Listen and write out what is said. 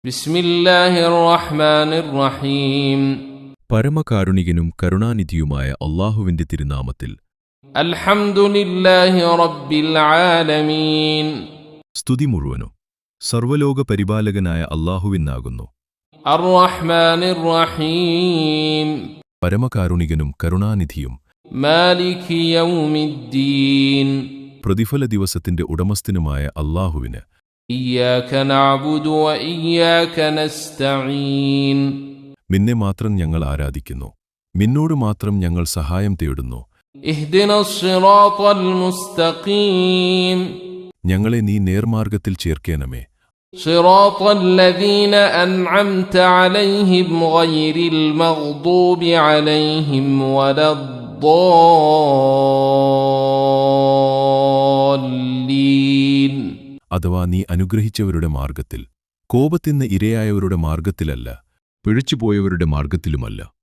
ബിസ്മില്ലാഹിർ റഹ്മാനിർ റഹീം. പരമകാരുണികനും കരുണാനിധിയുമായ അല്ലാഹുവിന്റെ തിരുനാമത്തിൽ. അൽഹംദുലില്ലാഹി റബ്ബിൽ ആലമീൻ. സ്തുതി മുഴുവനും സർവ്വലോക പരിപാലകനായ അല്ലാഹുവിനാകുന്നു. അർ റഹ്മാനിർ റഹീം. പരമകാരുണികനും കരുണാനിധിയും മാലികി യൗമിദ്ദീൻ. പ്രതിഫല ദിവസത്തിന്റെ ഉടമസ്ഥനുമായ അല്ലാഹുവിന്. ഇയ്യാക നഅ്ബുദു വ ഇയ്യാക നസ്തഈൻ. നിന്നെ മാത്രം ഞങ്ങൾ ആരാധിക്കുന്നു, നിന്നോട് മാത്രം ഞങ്ങൾ സഹായം തേടുന്നു. ഇഹ്ദിനസ് സിറാത്തൽ മുസ്തഖീം. ഞങ്ങളെ നീ നേർമാർഗത്തിൽ ചേർക്കേണമേ. സിറാത്തൽ ലദീന അൻഅംത അലൈഹിം ഗൈറിൽ മഗ്ദൂബി അലൈഹിം വലദ്ദാല്ലീൻ. അഥവാ നീ അനുഗ്രഹിച്ചവരുടെ മാർഗത്തിൽ, കോപത്തിന് ഇരയായവരുടെ മാർഗത്തിലല്ല, പിഴച്ചുപോയവരുടെ മാർഗത്തിലുമല്ല.